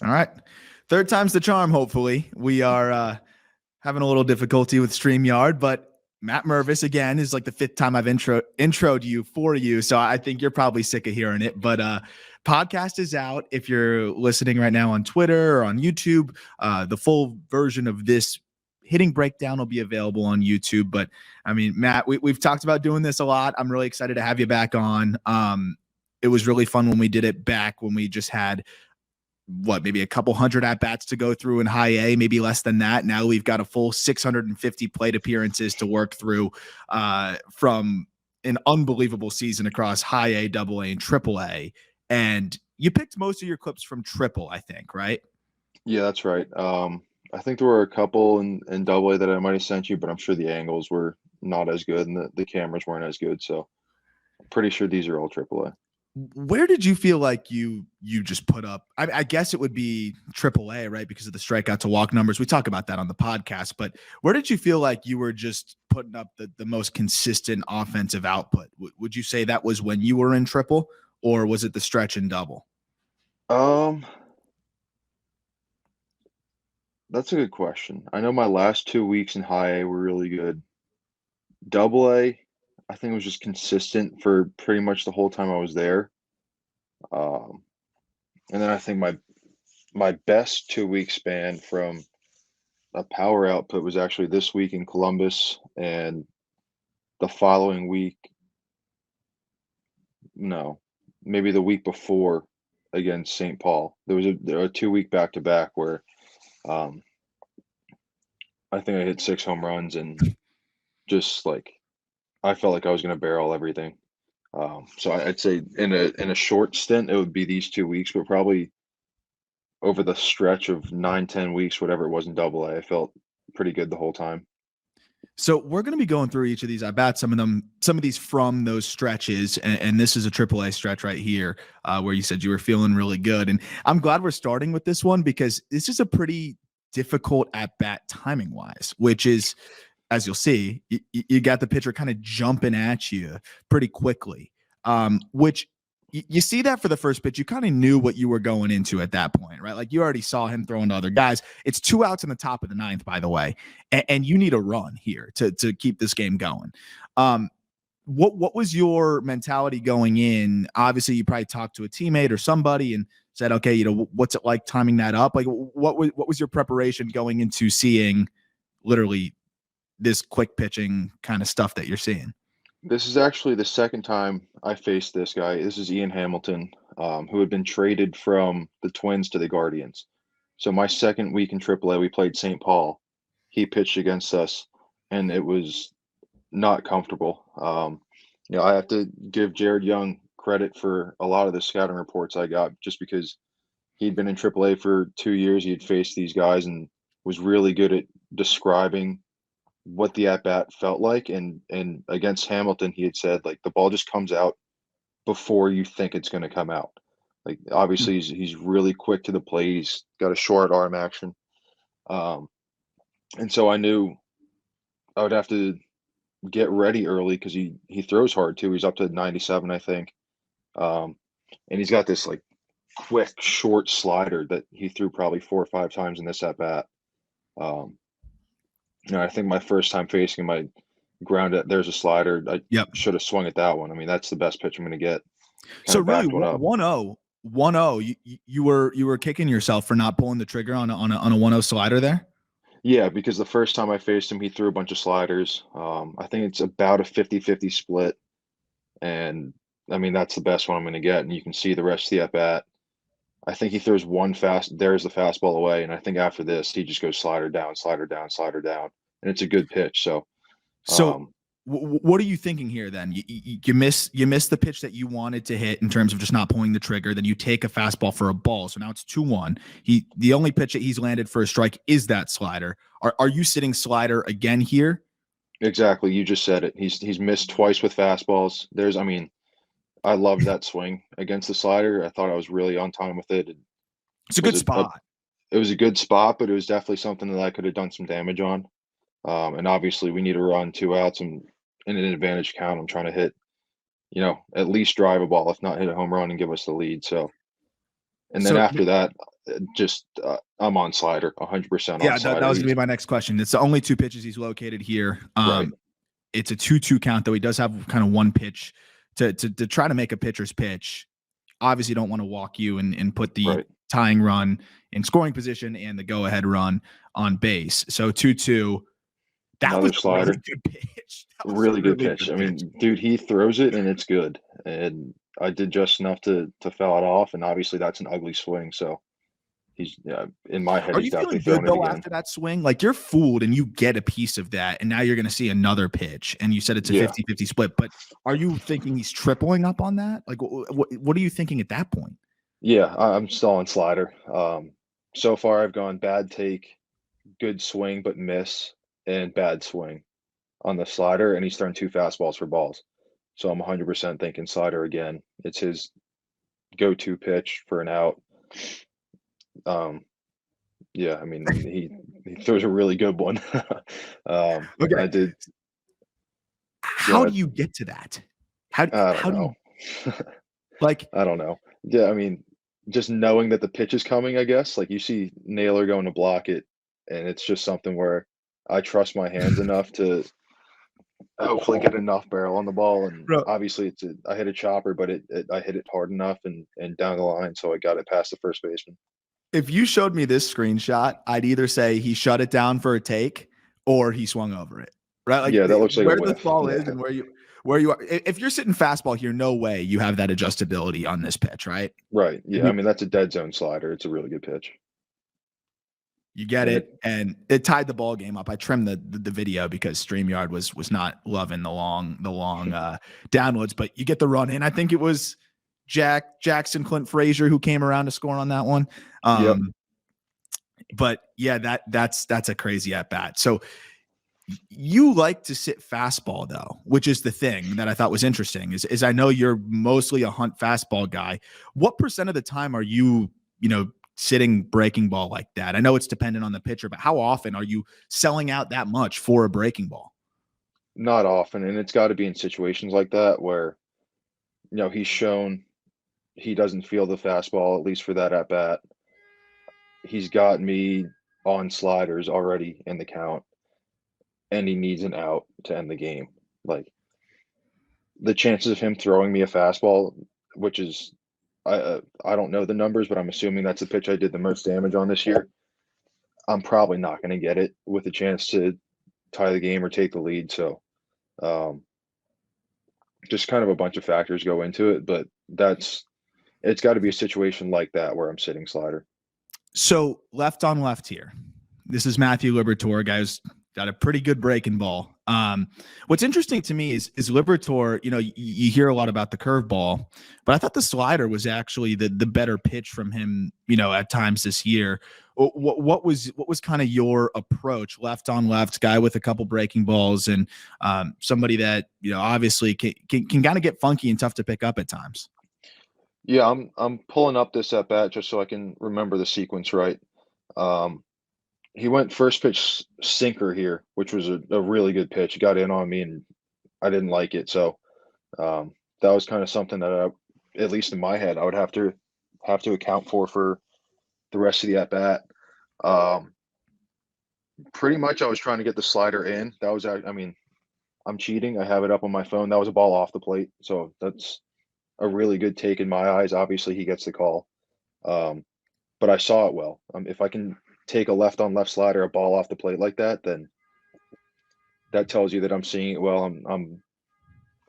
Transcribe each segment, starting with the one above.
All right. Third time's the charm, hopefully. We are having a little difficulty with StreamYard, but Matt Mervis, again, is like the fifth time I've introed you for you. So I think you're probably sick of hearing it. But podcast is out. If you're listening right now on Twitter or on YouTube, the full version of this hitting breakdown will be available on YouTube. But I mean, Matt, we've talked about doing this a lot. I'm really excited to have you back on. It was really fun when we did it back when we just had maybe a couple hundred at bats to go through in high A, maybe less than that. Now we've got a full 650 plate appearances to work through from an unbelievable season across high A, double A, and triple A. And you picked most of your clips from triple, I think, right? Yeah, that's right. I think there were a couple in double A that I might have sent you, but I'm sure the angles were not as good and the cameras weren't as good. So I'm pretty sure these are all triple A. Where did you feel like you just put up? I guess it would be AAA, right? Because of the strikeout to walk numbers. We talk about that on the podcast, but where did you feel like you were just putting up the most consistent offensive output? Would you say that was when you were in triple, or was it the stretch and double? Um, that's a good question. I know my last 2 weeks in high A were really good. Double A, I think it was just consistent for pretty much the whole time I was there. Um, and then I think my best 2 week span from a power output was actually this week in Columbus and the following week. No, maybe the week before against St. Paul. There were a 2 week back to back where um, I think I hit 6 home runs and just like I felt like I was going to barrel everything. So I'd say in a short stint it would be these 2 weeks, but probably over the stretch of 9, 10 weeks, whatever it was in double A, I felt pretty good the whole time. So we're going to be going through each of these. I bet some of these from those stretches, and this is a AAA stretch right here, where you said you were feeling really good. And I'm glad we're starting with this one because this is a pretty difficult at bat timing wise, which is, as you'll see, you got the pitcher kind of jumping at you pretty quickly, which you see that for the first pitch, you kind of knew what you were going into at that point, right? Like you already saw him throwing to other guys. It's 2 outs in the top of the ninth, by the way, and you need a run here to keep this game going. What was your mentality going in? Obviously, you probably talked to a teammate or somebody and said, okay, what's it like timing that up? Like, what was your preparation going into seeing literally this quick pitching kind of stuff that you're seeing? This is actually the second time I faced this guy. This is Ian Hamilton, who had been traded from the Twins to the Guardians. So my second week in AAA, we played St. Paul. He pitched against us, and it was not comfortable. I have to give Jared Young credit for a lot of the scouting reports I got, just because he'd been in AAA for 2 years. He had faced these guys and was really good at describing what the at bat felt like. And against Hamilton, he had said like the ball just comes out before you think it's going to come out. Like obviously he's really quick to the plate. He's got a short arm action, um, and so I knew I would have to get ready early because he throws hard too. He's up to 97, I think, um, and he's got this like quick short slider that he threw probably 4 or 5 times in this at bat. Um, I think my first time facing him, I grounded. There's a slider. I Yep. should have swung at that one. I mean, that's the best pitch I'm going to get. So really, Backed one up. 1-0, 1-0. You were kicking yourself for not pulling the trigger on a 1-0 slider there. Yeah, because the first time I faced him, he threw a bunch of sliders. I think it's about a 50-50 split. And I mean, that's the best one I'm going to get. And you can see the rest of the at bat. I think he throws one fast. There's the fastball away. And I think after this, he just goes slider down, slider down, slider down. And it's a good pitch. So, So what are you thinking here then? You miss the pitch that you wanted to hit in terms of just not pulling the trigger. Then you take a fastball for a ball. So now it's 2-1. The only pitch that he's landed for a strike is that slider. Are you sitting slider again here? exactly. You just said it. He's missed twice with fastballs. I mean, I loved that swing against the slider. I thought I was really on time with it. It's a good spot. It was a good spot, but it was definitely something that I could have done some damage on. And obviously, we need to run 2 outs and in an advantage count. I'm trying to hit, at least drive a ball, if not hit a home run and give us the lead. So, and then after that, Just I'm on slider, 100% on Yeah, that slider. was gonna He's be my next question. It's the only two pitches he's located here. right, It's a 2-2 count, though he does have kind of one pitch to try to make a pitcher's pitch. Obviously, don't want to walk you and put the right. tying run in scoring position and the go ahead run on base. So 2-2. That was Another a really slider, good pitch. That was a really good really pitch. good I pitch. mean, dude, he throws it and it's good. And I did just enough to foul it off, and obviously that's an ugly swing. So he's yeah, in my head, Are he's you feeling definitely good throwing it though again. after that swing? Like you're fooled and you get a piece of that, and now you're going to see another pitch. And you said it's a Yeah, 50-50 split, but are you thinking he's tripling up on that? Like, what are you thinking at that point? yeah. I'm still on slider. So far I've gone bad take, good swing but miss, and bad swing on the slider, and he's thrown two fastballs for balls. So I'm 100% thinking slider again. It's his go-to pitch for an out. Um, yeah, I mean he throws a really good one. Okay, I did. Go how do ahead. you get to that? How I don't how do you know. like? I don't know. Yeah, I mean, just knowing that the pitch is coming, I guess. Like you see Naylor going to block it, and it's just something where I trust my hands enough to hopefully get enough barrel on the ball. And Bro, obviously, I hit a chopper, but I hit it hard enough and down the line, so I got it past the first baseman. if you showed me this screenshot, I'd either say he shut it down for a take or he swung over it. Right? Like Yeah, that looks like a where this whiff. ball is Yeah, and where you are. If you're sitting fastball here, no way you have that adjustability on this pitch, right? right. And Yeah, I mean that's a dead zone slider. It's a really good pitch, you get and it. it, and it tied the ball game up. I trimmed the video because StreamYard was not loving the long downloads, but you get the run in. I think it was Jackson Clint Frazier who came around to score on that one. Yep. But yeah, that's a crazy at bat. So you like to sit fastball though, which is the thing that I thought was interesting. Is I know you're mostly a hunt fastball guy. What percent of the time are you sitting breaking ball like that? I know it's dependent on the pitcher, but how often are you selling out that much for a breaking ball? Not often, and it's got to be in situations like that where he's shown he doesn't feel the fastball at least for that at bat. He's got me on sliders already in the count, and he needs an out to end the game. Like the chances of him throwing me a fastball, which is I don't know the numbers, but I'm assuming that's the pitch I did the most damage on this year. I'm probably not going to get it with a chance to tie the game or take the lead. So um, just kind of a bunch of factors go into it, but it's got to be a situation like that where I'm sitting slider. So left on left here. This is Matthew Liberatore, guys. Got a pretty good breaking ball. What's interesting to me is Liberatore. You hear a lot about the curveball, but I thought the slider was actually the better pitch from him. At times this year. What was kind of your approach, left on left, guy with a couple breaking balls, and somebody that obviously can kind of get funky and tough to pick up at times. Yeah, I'm pulling up this at bat just so I can remember the sequence right. Um, he went first pitch sinker here, which was a really good pitch. He got in on me, and I didn't like it. So that was kind of something that at least in my head, I would have to account for the rest of the at bat. Um, Pretty much, I was trying to get the slider in. That was, I mean, I'm cheating. I have it up on my phone. That was a ball off the plate, so that's a really good take in my eyes. Obviously, he gets the call, um, but I saw it well. If I can take a left on left slider, a ball off the plate like that, then that tells you that I'm seeing it well. I'm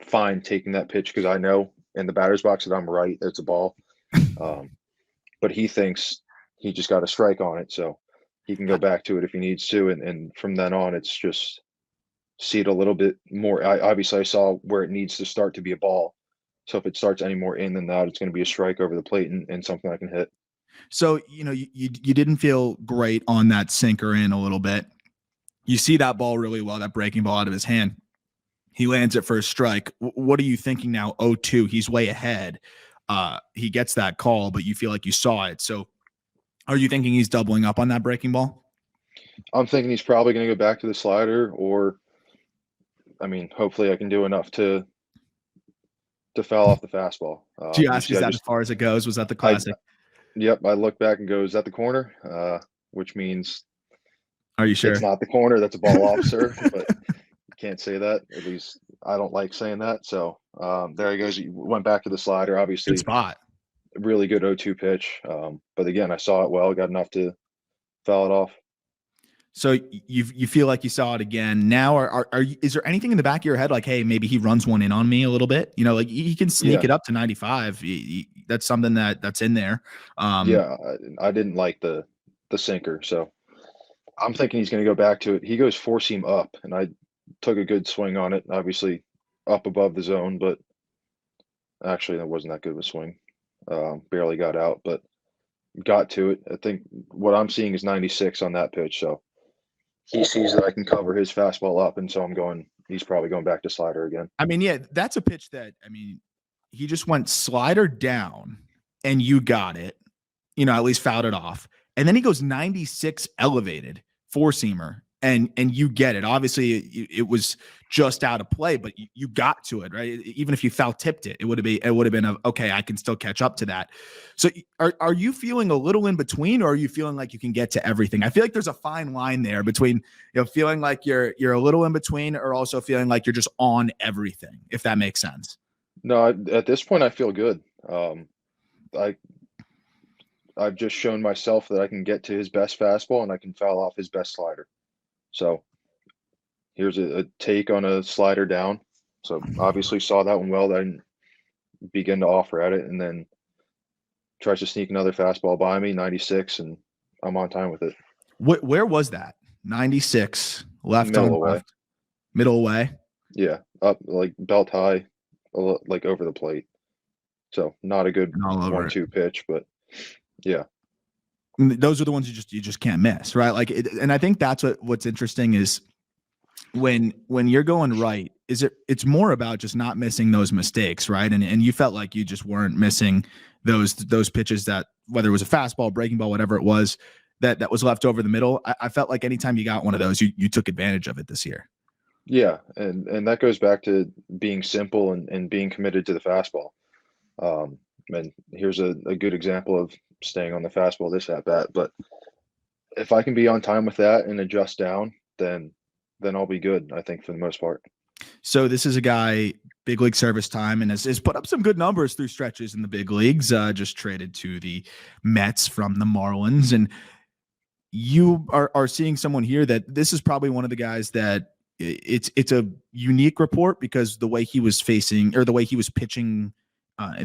fine taking that pitch because I know in the batter's box that I'm right. It's a ball. Um, but he thinks he just got a strike on it, so he can go back to it if he needs to. And from then on, it's just see it a little bit more. Obviously I saw where it needs to start to be a ball. So if it starts any more in than that, it's going to be a strike over the plate and something I can hit. So you didn't feel great on that sinker in a little bit. You see that ball really well, that breaking ball out of his hand. He lands it for a strike. What are you thinking now? 0-2. He's way ahead. He gets that call, but you feel like you saw it. So are you thinking he's doubling up on that breaking ball? I'm thinking he's probably going to go back to the slider, or I mean, hopefully I can do enough to foul off the fastball. Do you ask, Usually is that as far as it goes? Was that the I classic? Yep, I look back and go, "Is that the corner?" Which means Are you it's sure? not the corner. That's a ball off, sir. But you can't say that. At least I don't like saying that. So there he goes. He went back to the slider. Good Obviously, spot. really good 0-2 pitch. But again, I saw it well. Got enough to foul it off. So you feel like you saw it again. Now is there anything in the back of your head like, hey, maybe he runs one in on me a little bit? You know, like he can sneak Yeah, it up to 95. That's something that's in there. yeah. I didn't like the sinker, so I'm thinking he's going to go back to it. He goes four seam up, and I took a good swing on it. Obviously, up above the zone, but actually, that wasn't that good of a swing. Barely got out, but got to it. I think what I'm seeing is 96 on that pitch. So he sees that I can cover his fastball up, and so I'm going. He's probably going back to slider again. I mean, yeah, that's a pitch that he just went slider down and you got it. You know, at least fouled it off. And then he goes 96 elevated four seamer and you get it. Obviously, it was just out of play, but you got to it, right? Even if you foul tipped it, it would have been okay. I can still catch up to that. So, are you feeling a little in between, or are you feeling like you can get to everything? I feel like there's a fine line there between feeling like you're a little in between, or also feeling like you're just on everything. If that makes sense. No, at this point, I feel good. I I've just shown myself that I can get to his best fastball and I can foul off his best slider. So here's a take on a slider down. So obviously saw that one well. Then begin to offer at it, and then tries to sneak another fastball by me, 96, and I'm on time with it. Where was that? 96 left Middle on away. left, middle away. Yeah, up like belt high, like over the plate. So not a good And all over it. 1-2 pitch, but yeah, Those are the ones you just can't miss, right? Like, and I think that's what's interesting is when you're going right, it's more about just not missing those mistakes, right? And you felt like you just weren't missing those pitches that, whether it was a fastball, breaking ball, whatever it was, that was left over the middle. I felt like anytime you got one of those, you took advantage of it this year. yeah, and that goes back to being simple and being committed to the fastball. And here's a good example of staying on the fastball this at bat. But if I can be on time with that and adjust down, then I'll be good, I think, for the most part. So this is a guy, big league service time, and has put up some good numbers through stretches in the big leagues. Just traded to the Mets from the Marlins, and you are seeing someone here that this is probably one of the guys that it's a unique report because the way he was facing, or the way he was pitching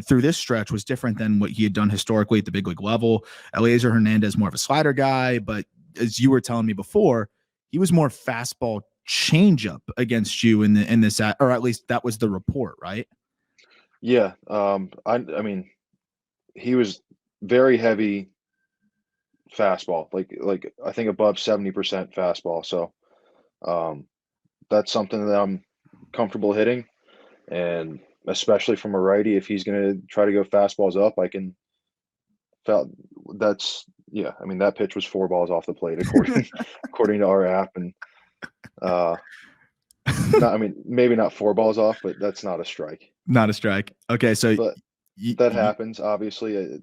through this stretch, was different than what he had done historically at the big league level. Eliezer Hernandez, more of a slider guy, but as you were telling me before, he was more fastball changeup against you in this, or at least that was the report, right? Yeah, I mean, he was very heavy fastball, like I think above 70% fastball. So um, that's something that I'm comfortable hitting, and especially from a righty, if he's going to try to go fastballs up, I can. Felt that's yeah. I mean, that pitch was four balls off the plate according to our app, and uh, not. I mean, maybe not four balls off, but that's not a strike. Not a strike. Okay, so But that happens. Obviously, I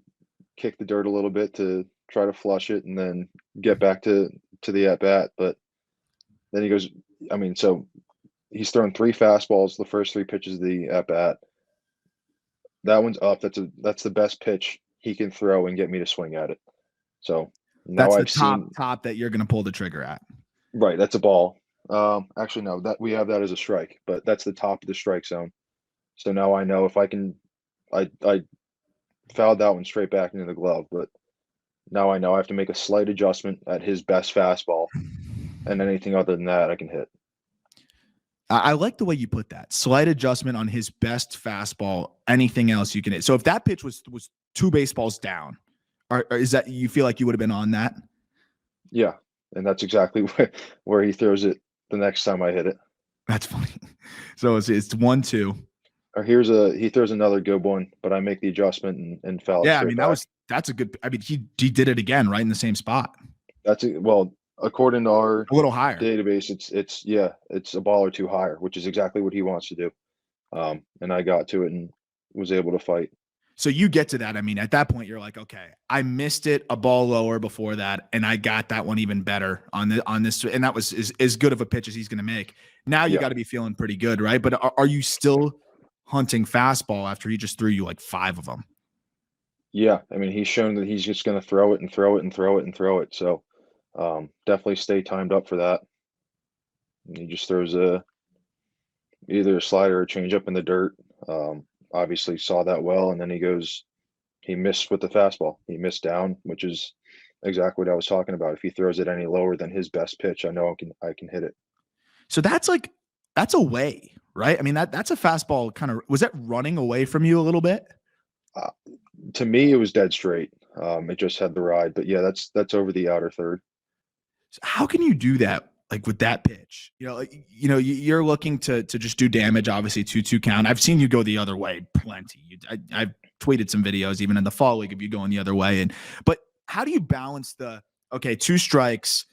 kick the dirt a little bit to try to flush it, and then get back to the at bat. But then he goes. I mean, so he's thrown three fastballs the first three pitches of the at bat. That one's up. That's the best pitch he can throw and get me to swing at it. So now that's the I've seen top that you're going to pull the trigger at. right. That's a ball. Actually, no. That we have that as a strike, but that's the top of the strike zone. So now I know if I can. I fouled that one straight back into the glove, but now I know I have to make a slight adjustment at his best fastball, and anything other than that, I can hit. I like the way you put that. Slight adjustment on his best fastball. Anything else you can hit. So if that pitch was two baseballs down, or is that you feel like you would have been on that? Yeah, and that's exactly where he throws it the next time I hit it. That's funny. So it's 1-2. Or he throws another good one, but I make the adjustment and foul it Yeah, I straight mean back. that's a good. I mean he did it again right in the same spot. Well, according to our A little higher. database, it's a ball or two higher, which is exactly what he wants to do. And I got to it and was able to fight. So you get to that. I mean, at that point, you're like, okay, I missed it a ball lower before that, and I got that one even better on this, and that was as good of a pitch as he's going to make. Now you Yeah. got to be feeling pretty good, right? But are you still hunting fastball after he just threw you like 5 of them? Yeah. I mean, he's shown that he's just going to throw it and throw it and throw it and throw it. So definitely stay timed up for that. And he just throws either a slider or a changeup in the dirt. Obviously saw that well, and then he missed with the fastball. He missed down, which is exactly what I was talking about. If he throws it any lower than his best pitch, I know I can hit it. So that's away, right? I mean, that's a fastball kind of, was that running away from you a little bit? Uh, to me, it was dead straight. It just had the ride, but yeah, that's over the outer third. So how can you do that? Like with that pitch, you're looking to just do damage, obviously 2-2 count. I've seen you go the other way plenty. I've tweeted some videos even in the fall league of you going the other way. But how do you balance okay, 2 strikes,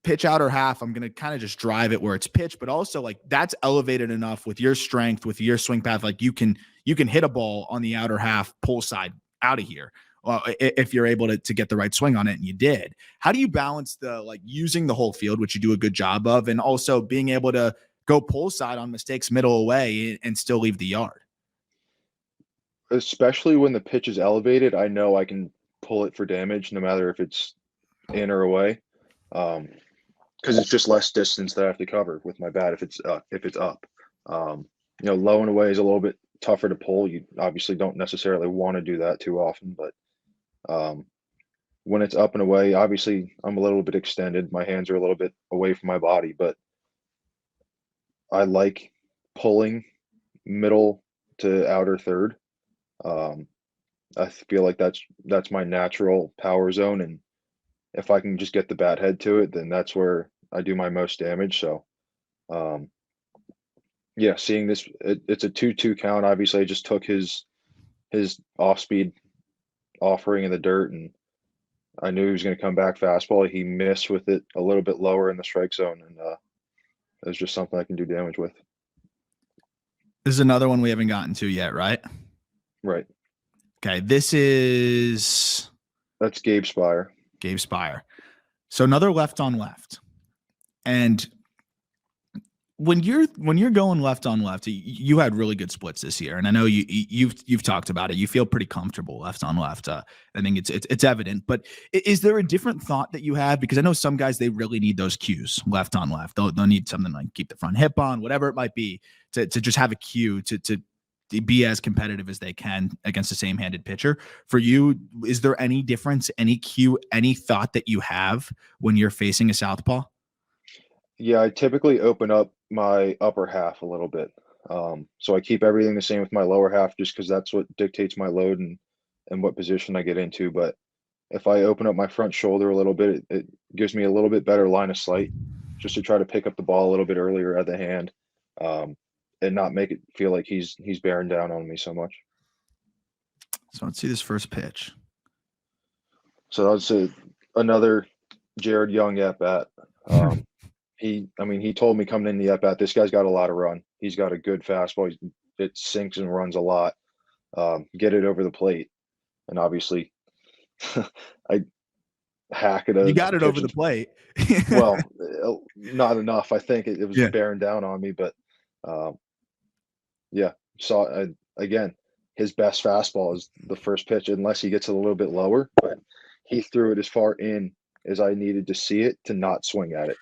pitch outer half, I'm going to kind of just drive it where it's pitched, but also like that's elevated enough with your strength, with your swing path. Like you can hit a ball on the outer half, pull side out of here. If you're able to get the right swing on it, and you did. How do you balance like using the whole field, which you do a good job of, and also being able to go pull side on mistakes middle away and still leave the yard? Especially when the pitch is elevated, I know I can pull it for damage, no matter if it's in or away. Because it's just less distance that I have to cover with my bat if it's up. Low and away is a little bit tougher to pull. You obviously don't necessarily want to do that too often, but when it's up and away, obviously I'm a little bit extended. My hands are a little bit away from my body, but I like pulling middle to outer third. Um, I feel like that's my natural power zone, and if I can just get the bat head to it, then that's where I do my most damage. So, um, yeah, seeing this, it's a 2-2 count. Obviously, I just took his off speed offering in the dirt, and I knew he was going to come back fastball. He missed with it a little bit lower in the strike zone, and it's just something I can do damage with. This is another one we haven't gotten to yet, right? Right. Okay, That's Gabe Spire. Gabe Spire. So another left on left. And when you're going left on left, you had really good splits this year, and I know you've talked about it. You feel pretty comfortable left on left. I think it's evident. But is there a different thought that you have? Because I know some guys, they really need those cues left on left. They'll need something like keep the front hip on, whatever it might be, to just have a cue to be as competitive as they can against the same-handed pitcher. For you, is there any difference, any cue, any thought that you have when you're facing a southpaw? Yeah, I typically open up my upper half a little bit. So I keep everything the same with my lower half, just because that's what dictates my load and what position I get into. But if I open up my front shoulder a little bit, it gives me a little bit better line of sight, just to try to pick up the ball a little bit earlier at the hand, um, and not make it feel like he's bearing down on me so much. So let's see this first pitch. So that's another Jared Young at bat. He told me coming in the at bat, this guy's got a lot of run. He's got a good fastball. It sinks and runs a lot. Get it over the plate, and obviously, I hack at a You got it pitch over the plate. well, not enough. I think it was Yeah. bearing down on me, but yeah, saw again. His best fastball is the first pitch, unless he gets it a little bit lower. But he threw it as far in as I needed to see it to not swing at it.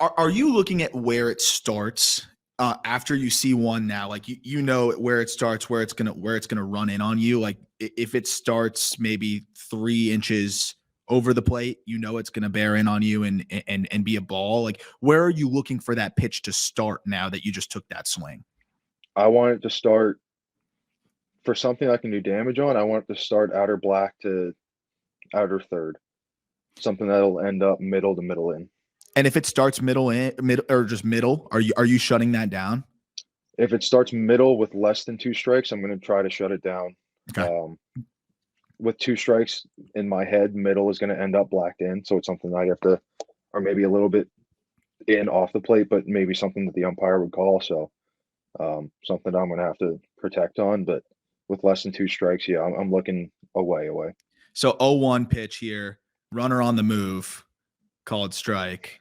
Are you looking at where it starts after you see one now? Like you know where it starts, where it's gonna run in on you. Like if it starts maybe 3 inches over the plate, you know it's gonna bear in on you and be a ball. Like where are you looking for that pitch to start now that you just took that swing? I want it to start for something I can do damage on. I want it to start outer black to outer third, something that'll end up middle to middle in. And if it starts middle or just middle, are you shutting that down? If it starts middle with less than 2 strikes, I'm going to try to shut it down. Okay. With 2 strikes in my head, middle is going to end up blacked in. So it's something I have to, or maybe a little bit in off the plate, but maybe something that the umpire would call. So something I'm going to have to protect on. But with less than 2 strikes, yeah, I'm looking away. So 0-1 pitch here, runner on the move, called strike.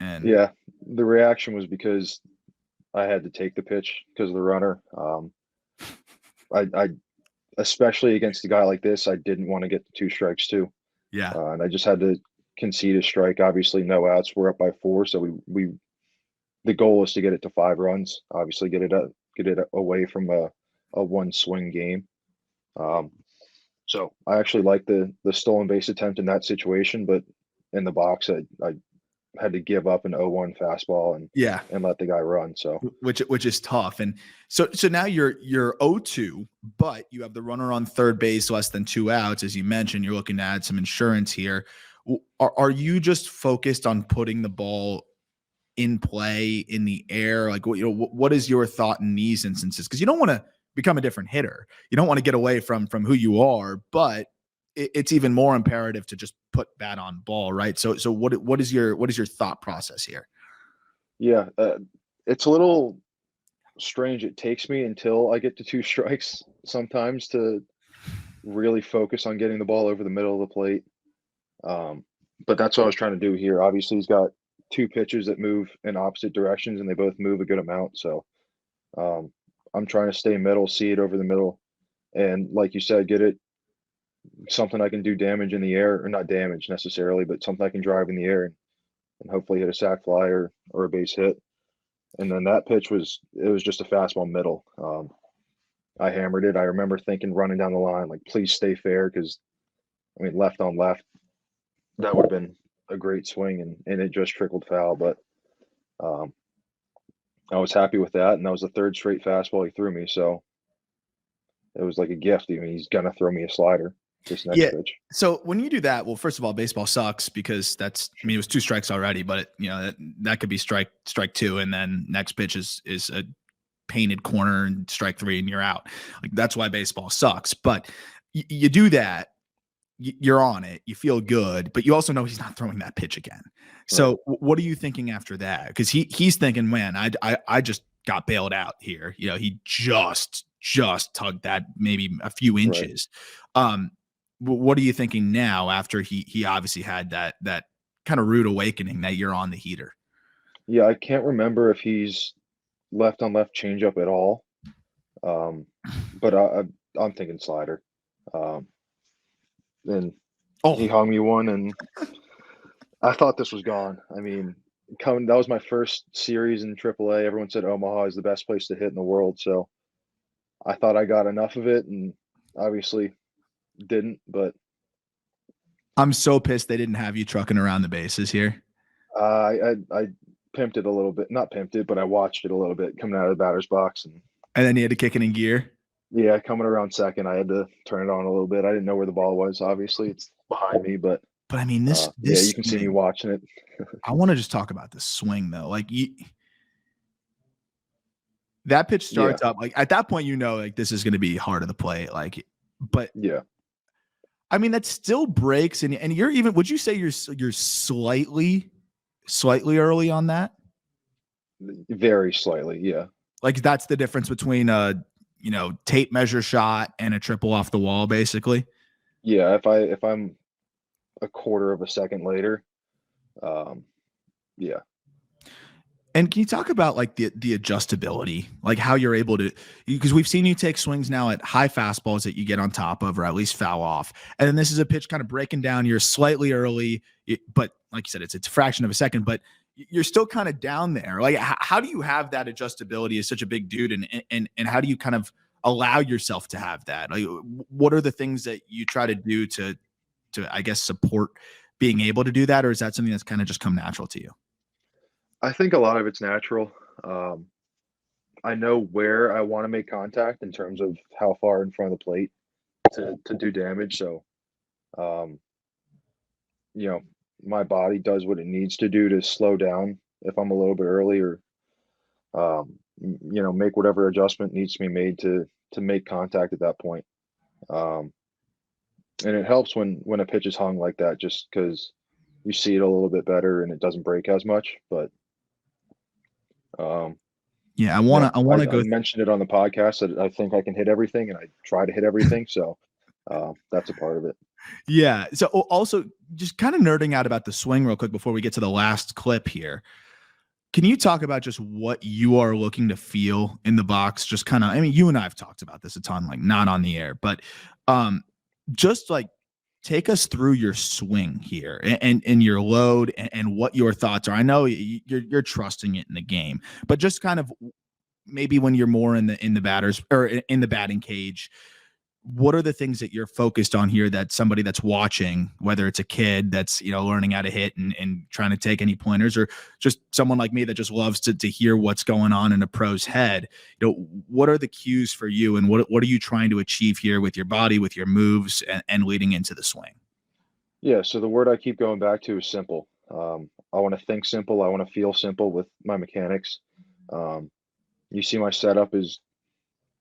And Yeah, the reaction was because I had to take the pitch because of the runner. I especially against a guy like this, I didn't want to get the 2 strikes too, yeah, and I just had to concede a strike. Obviously, no outs. We're up by 4, so we the goal is to get it to 5 runs. Obviously, get it away from a one swing game. Um, so I actually like the stolen base attempt in that situation, but in the box, I had to give up an 0-1 fastball yeah, and let the guy run. So which is tough. And so now you're 0-2, but you have the runner on third base, less than 2 outs, as you mentioned. You're looking to add some insurance here. Are you just focused on putting the ball in play in the air? Like, what is your thought in these instances? Because you don't want to become a different hitter. You don't want to get away from who you are, but it's even more imperative to just put bat on ball, right? So what is your thought process here? yeah, it's a little strange. It takes me until I get to 2 strikes sometimes to really focus on getting the ball over the middle of the plate. Um, but that's what I was trying to do here. Obviously, he's got 2 pitches that move in opposite directions, and they both move a good amount. So um, I'm trying to stay middle, see it over the middle, and like you said, get it something I can do damage in the air, or not damage necessarily, but something I can drive in the air and hopefully hit a sac fly or a base hit. And then that pitch was just a fastball middle. I hammered it. I remember thinking running down the line, like, please stay fair, because I mean, left on left, that would have been a great swing, and it just trickled foul. But um, I was happy with that, and that was the 3rd straight fastball he threw me. So it was like a gift. I mean, he's gonna throw me a slider this next Yeah. pitch. So when you do that, well, first of all, baseball sucks because it was 2 strikes already, but that could be strike 2, and then next pitch is a painted corner and strike 3 and you're out. Like, that's why baseball sucks. But you do that, you're on it, you feel good, but you also know he's not throwing that pitch again. Right. So what are you thinking after that? Because he's thinking, man, I just got bailed out here. He just tugged that maybe a few Right. inches. What are you thinking now after he obviously had that kind of rude awakening that you're on the heater? Yeah, I can't remember if he's left on left changeup at all. Um, but I'm thinking slider. Um, and he Oh, hung me one, and I thought this was gone. I mean, coming that was my first series in AAA. Everyone said Omaha is the best place to hit in the world, so I thought I got enough of it, and obviously didn't. But I'm so pissed they didn't have you trucking around the bases here. I pimped it a little bit, not pimped it, but I watched it a little bit coming out of the batter's box, and And then you had to kick it in gear. yeah, coming around second, I had to turn it on a little bit. I didn't know where the ball was. Obviously, it's behind me, but But I mean, this yeah, this you can see me swing. watching it. I want to just talk about the swing though. Like, that pitch Yeah, starts up, like at that point, like this is going to be hard of the play. Like, but yeah, I mean, that still breaks, and you're even. Would you say you're slightly early on that? very slightly. Yeah, Like, that's the difference between a tape measure shot and a triple off the wall, basically. yeah. If I'm a quarter of a second later, um, yeah, And can you talk about like the adjustability, like how you're able to, because we've seen you take swings now at high fastballs that you get on top of or at least foul off, and then this is a pitch kind of breaking down. You're slightly early, but like you said, it's a fraction of a second, but you're still kind of down there. Like, how do you have that adjustability as such a big dude, and how do you kind of allow yourself to have that? Like, what are the things that you try to do to I guess support being able to do that, or is that something that's kind of just come natural to you? I think a lot of it's natural. Um, I know where I want to make contact in terms of how far in front of the plate to do damage. So, um, you know, my body does what it needs to do to slow down if I'm a little bit early, or make whatever adjustment needs to be made to make contact at that point. Um, and it helps when a pitch is hung like that, just because you see it a little bit better and it doesn't break as much. But um, Yeah, I Yeah, wanna I wanna I go. mentioned it on the podcast that I think I can hit everything, and I try to hit everything. So that's a part of it. Yeah. So also just kind of nerding out about the swing real quick before we get to the last clip here. Can you talk about just what you are looking to feel in the box? Just kind of, I mean, you and I have talked about this a ton, like not on the air, but um, just like take us through your swing here and your load and what your thoughts are. I know you're trusting it in the game, but just kind of maybe when you're more in the batters or in the batting cage, what are the things that you're focused on here that somebody that's watching, whether it's a kid that's, learning how to hit and trying to take any pointers, or just someone like me that just loves to hear what's going on in a pro's head, what are the cues for you and what are you trying to achieve here with your body, with your moves and leading into the swing? Yeah. So the word I keep going back to is simple. I want to think simple. I want to feel simple with my mechanics. Um, you see, my setup is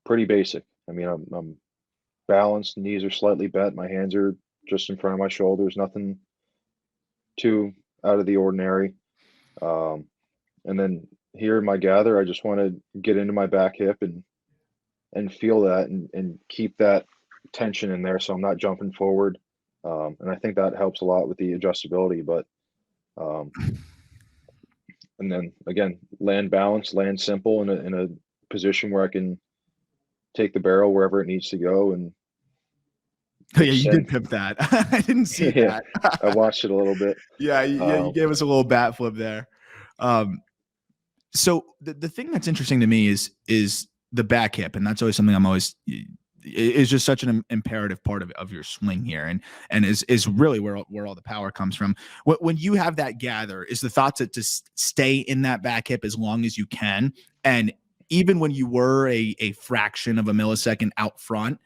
pretty basic. I mean, I'm balanced, knees are slightly bent, my hands are just in front of my shoulders, nothing too out of the ordinary. Um, and then here in my gather, I just want to get into my back hip and feel that and keep that tension in there so I'm not jumping forward. And I think that helps a lot with the adjustability. But um, and then again, land balance, land simple in a position where I can take the barrel wherever it needs to go and Oh, yeah, you did extend. pimp that. I didn't see Yeah, that. I watched it a little bit. Yeah, you Um, gave us a little bat flip there. Um, so the thing that's interesting to me is the back hip, and that's always something I'm always is just such an imperative part of your swing here, and is really where all the power comes from. When you have that gather, is the thought to stay in that back hip as long as you can, and even when you were a fraction of a millisecond out front,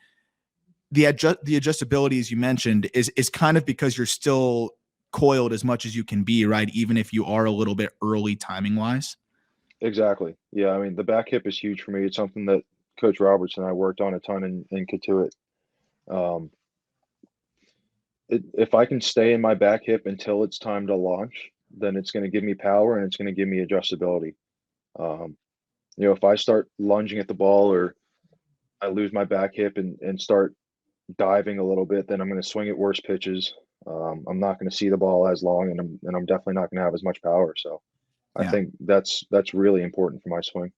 the adjustability, as you mentioned, is kind of because you're still coiled as much as you can be, right? Even if you are a little bit early timing wise. exactly. Yeah, I mean, the back hip is huge for me. It's something that Coach Roberts and I worked on a ton in Katuitt. Um, if I can stay in my back hip until it's time to launch, then it's going to give me power and it's going to give me adjustability. Um, if I start lunging at the ball or I lose my back hip and start diving a little bit, then I'm going to swing at worse pitches. I'm not going to see the ball as long, and I'm definitely not going to have as much power. So I Yeah. think that's really important for my swing.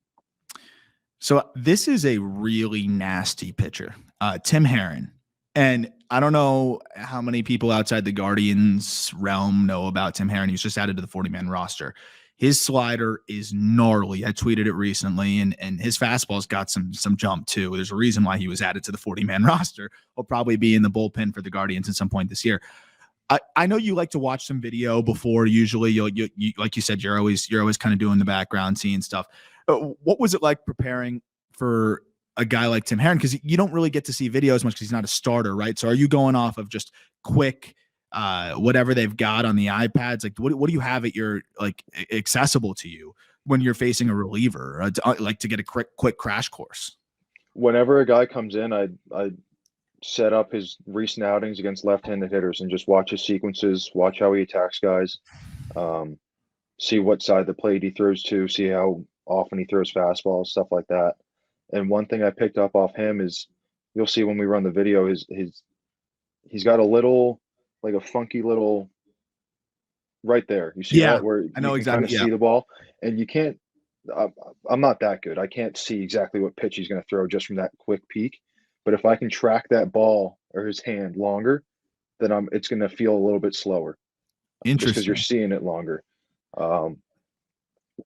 So this is a really nasty pitcher, Tim Herron. And I don't know how many people outside the Guardians realm know about Tim Herron. He was just added to the 40-man roster. His slider is gnarly. I tweeted it recently, and his fastball's got some jump too. There's a reason why he was added to the 40-man roster. He'll probably be in the bullpen for the Guardians at some point this year. I know you like to watch some video before. Usually, you like you said, you're always kind of doing the background, seeing stuff. What was it like preparing for a guy like Tim Herron? Because you don't really get to see video as much because he's not a starter, right? So are you going off of just quick, whatever they've got on the iPads? Like, what do you have at your like accessible to you when you're facing a reliever, like to get a quick crash course? Whenever a guy comes in, I set up his recent outings against left-handed hitters and just watch his sequences, watch how he attacks guys, um, see what side of the plate he throws to, see how often he throws fastballs, stuff like that. And one thing I picked up off him is you'll see when we run the video, he's got a little like a funky little right there. You see Yeah, that where I you know can kind exactly. of Yeah, see the ball, and you can't. I'm not that good. I can't see exactly what pitch he's going to throw just from that quick peek. But if I can track that ball or his hand longer, then it's going to feel a little bit slower just because you're interesting. seeing it longer. Um,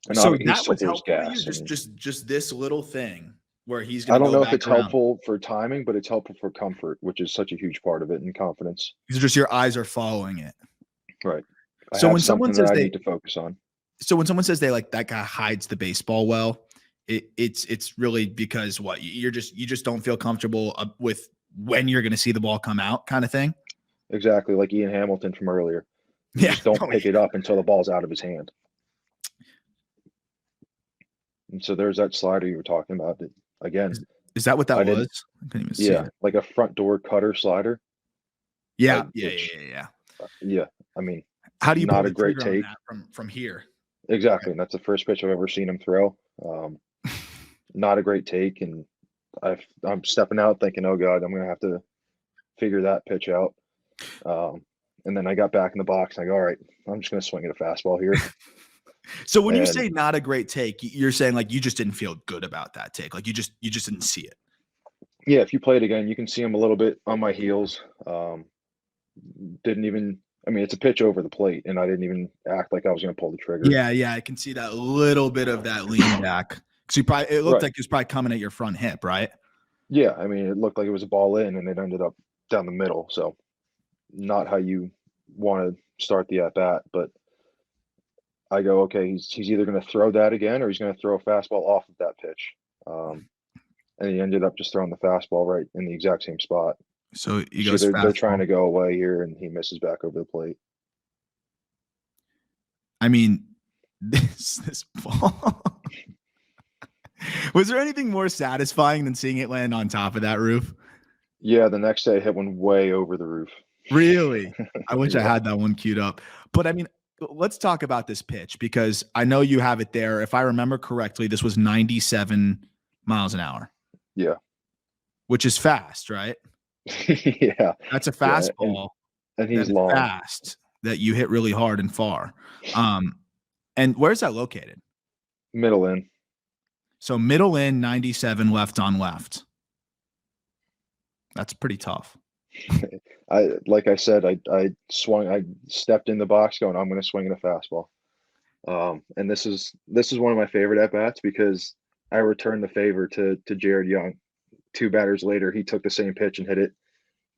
and So he that was slurs helpful to you, gas. I just mean, this little thing where he's going I to don't go know if back it's around. helpful for timing, but it's helpful for comfort, which is such a huge part of it and confidence. Because just your eyes are following it. Right. I So have when someone something that says I they, need to focus on. so when someone says they like that guy hides the baseball well, it's really because what you just don't feel comfortable with when you're going to see the ball come out, kind of thing. Exactly, like Ian Hamilton from earlier. You Yeah. just don't Oh pick yeah. it up until the ball's out of his hand. And so there's that slider you were talking about. Again, Is that what that I was? didn't. I couldn't even see Yeah, it. like a front door cutter slider. Yeah. Yeah. Yeah. Which Yeah. Yeah. yeah, I mean, How do you pull not a the great trigger on take. that from here? Exactly, and that's the first pitch I've ever seen him throw. not a great take, and I'm stepping out thinking, oh god, I'm gonna have to figure that pitch out. Um, and then I got back in the box and I go, all right, I'm just gonna swing at a fastball here. So when you And say not a great take, you're saying like you just didn't feel good about that take. Like you just didn't see it. yeah, if you play it again, you can see him a little bit on my heels. Didn't even. I mean, it's a pitch over the plate, and I didn't even act like I was going to pull the trigger. Yeah, yeah, I can see that little bit of that lean back. Because it looked Right. like it was probably coming at your front hip, right? Yeah. I mean, it looked like it was a ball in, and it ended up down the middle. So not how you want to start the at bat. But I go, okay, he's either going to throw that again, or he's going to throw a fastball off of that pitch. Um, and he ended up just throwing the fastball right in the exact same spot. So he See, goes they're trying fastball. to go away here, and he misses back over the plate. I mean, this ball. Was there anything more satisfying than seeing it land on top of that roof? Yeah, the next day I hit one way over the roof. Really? I wish I Yeah. had that one queued up. But I mean, let's talk about this pitch because I know you have it there. If I remember correctly, this was 97 miles an hour. Yeah. Which is fast, right? Yeah. That's a Yeah. fastball And that he's is long. fast that you hit really hard and far. And where's that located? Middle in. So middle in 97 left on left. That's pretty tough. Like I said, I stepped in the box going, I'm gonna swing at a fastball. And this is one of my favorite at bats because I returned the favor to Jared Young. Two batters later, he took the same pitch and hit it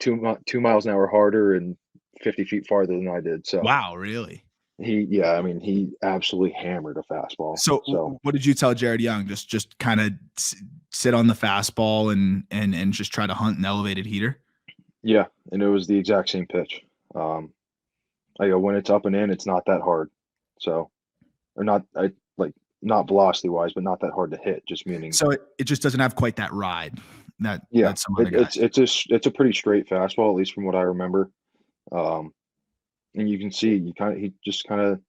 2 miles an hour harder and 50 feet farther than I did. So Wow, really? yeah, I mean, he absolutely hammered a fastball. So So what did you tell Jared Young? Just kind of sit on the fastball and just try to hunt an elevated heater? yeah, and it was the exact same pitch. I go, when it's up and in, it's not that hard. So, or not, I like not velocity wise, but not that hard to hit. Just meaning, So it just doesn't have quite that ride yeah, that some other guys. it's a pretty straight fastball, at least from what I remember. Um, and you can see he just kind of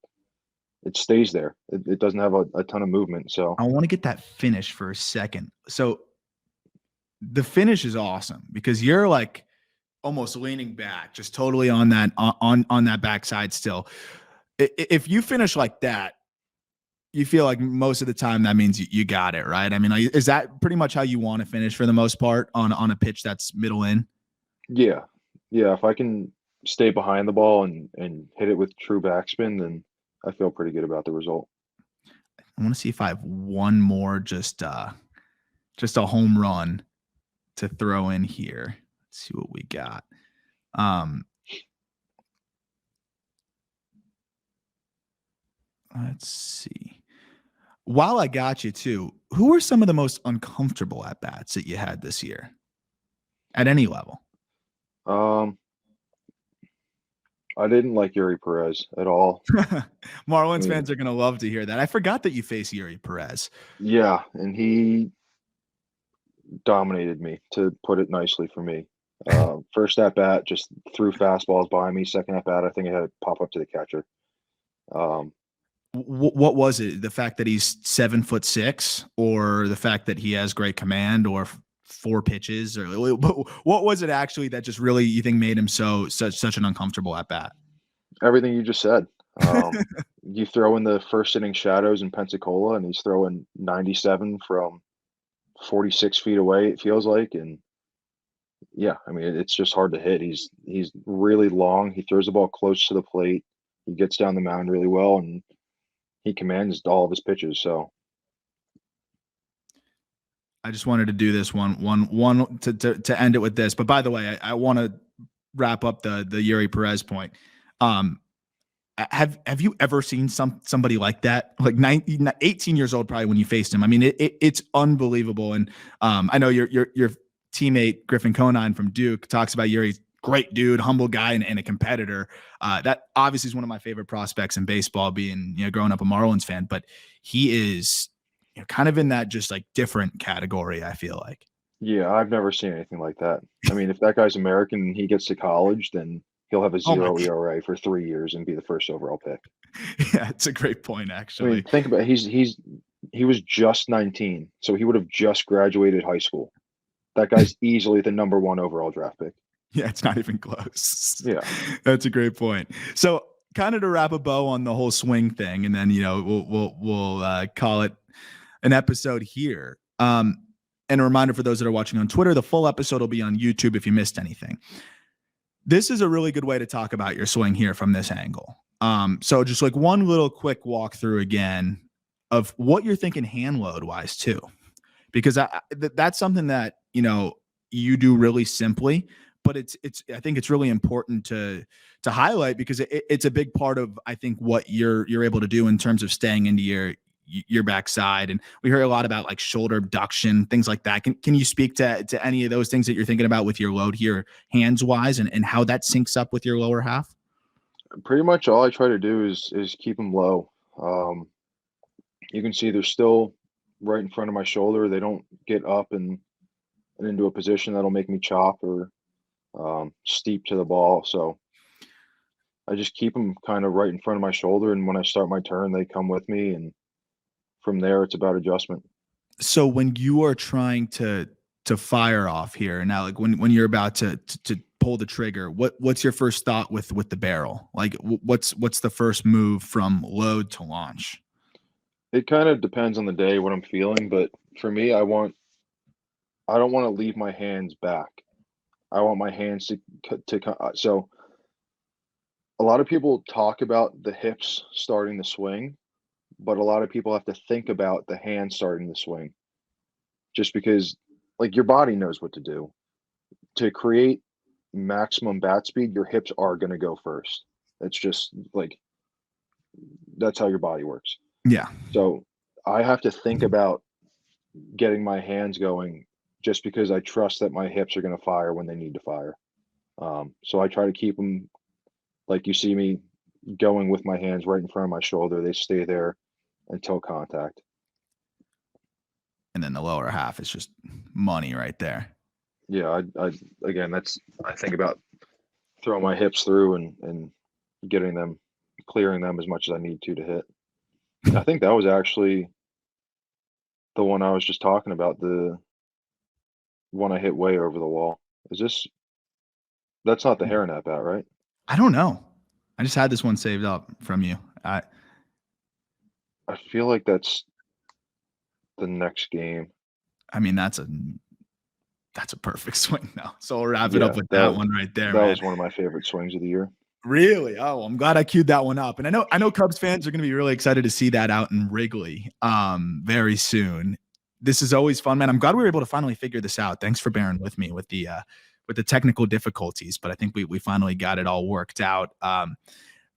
it stays there. It doesn't have a ton of movement. So I want to get that finish for a second. So the finish is awesome because you're like almost leaning back, just totally on that backside still. If you finish like that, you feel like most of the time that means you got it, right? I mean, is that pretty much how you want to finish for the most part on a pitch that's middle in? yeah, yeah. If I can stay behind the ball and hit it with true backspin, then I feel pretty good about the result. I want to see if I have one more just a home run to throw in here. Let's see what we got. Let's see. While I got you too, who were some of the most uncomfortable at bats that you had this year at any level? Um, I didn't like Yuri Perez at all. I Marlins mean, fans are going to love to hear that. I forgot that you face Yuri Perez. yeah, and he dominated me, to put it nicely for me. First at bat, just threw fastballs by me. Second at bat, I think I had it pop up to the catcher. Um, What was it? The fact that he's 7'6", or the fact that he has great command, or four pitches, or what was it actually that just really you think made him such an uncomfortable at bat? Everything you just said. You throw in the first inning shadows in Pensacola, and he's throwing 97 from 46 feet away. It feels like, and yeah, I mean, it's just hard to hit. He's really long. He throws the ball close to the plate. He gets down the mound really well, and he commands all of his pitches. So I just wanted to do this one to end it with this. But by the way, I want to wrap up the Yuri Perez point. Have you ever seen somebody like that? Like 18 years old, probably when you faced him. I mean, it's unbelievable. And I know your teammate Griffin Conine from Duke talks about Yuri, great dude, humble guy, and a competitor. That obviously is one of my favorite prospects in baseball, being growing up a Marlins fan. But he is kind of in that just like different category, I feel like. yeah, I've never seen anything like that. I mean, if that guy's American and he gets to college, then he'll have a Oh my 0 ERA for 3 years and be the first overall pick. Yeah, it's a great point, I mean, actually. think about it. He's he was just 19, so he would have just graduated high school. That guy's easily the number 1 overall draft pick. Yeah, it's not even close. Yeah. That's a great point. So, kind of to wrap a bow on the whole swing thing, and then we'll call it an episode here. And a reminder for those that are watching on Twitter, the full episode will be on YouTube if you missed anything. This is a really good way to talk about your swing here from this angle. So just like one little quick walkthrough again of what you're thinking hand load wise too, because that's something that, you do really simply, but I think it's really important to highlight because it's a big part of, I think, what you're able to do in terms of staying into your backside. And we hear a lot about like shoulder abduction, things like that. Can you speak to any of those things that you're thinking about with your load here hands wise and how that syncs up with your lower half? Pretty much all I try to do is keep them low. You can see they're still right in front of my shoulder. They don't get up and into a position that'll make me chop or steep to the ball. So I just keep them kind of right in front of my shoulder. And when I start my turn, they come with me. And from there, it's about adjustment. So when you are trying to fire off here now, like when you're about to pull the trigger, what's your first thought with the barrel? Like what's the first move from load to launch? It kind of depends on the day, what I'm feeling. But for me, I don't want to leave my hands back. I want my hands so a lot of people talk about the hips starting the swing, but a lot of people have to think about the hand starting the swing just because like your body knows what to do. To create maximum bat speed, your hips are going to go first. It's just like that's how your body works. Yeah. So I have to think about getting my hands going just because I trust that my hips are going to fire when they need to fire. So I try to keep them like you see me going with my hands right in front of my shoulder. They stay there until contact. And then the lower half is just money right there. Yeah, I again, I think about throwing my hips through and getting them, clearing them as much as I need to hit. I think that was actually the one I was just talking about, the one I hit way over the wall. That's not the Heron at bat, right? I don't know. I just had this one saved up from you. I feel like that's the next game. I mean, that's a perfect swing now. So we'll wrap it up with that one right there. That was one of my favorite swings of the year. Really? Oh, I'm glad I queued that one up. And I know Cubs fans are going to be really excited to see that out in Wrigley very soon. This is always fun, man. I'm glad we were able to finally figure this out. Thanks for bearing with me with the technical difficulties, but I think we finally got it all worked out.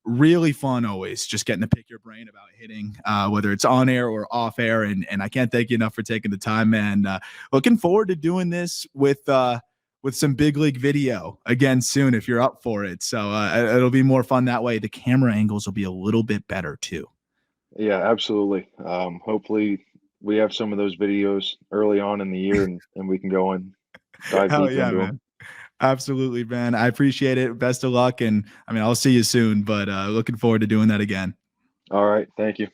Really fun always just getting to pick your brain about hitting, whether it's on air or off air. And I can't thank you enough for taking the time, man. Looking forward to doing this with some big league video again soon if you're up for it. So it'll be more fun that way. The camera angles will be a little bit better too. Yeah, absolutely. Hopefully we have some of those videos early on in the year and we can go and dive deep into them. Absolutely, man. I appreciate it. Best of luck. And I mean, I'll see you soon, but looking forward to doing that again. All right. Thank you.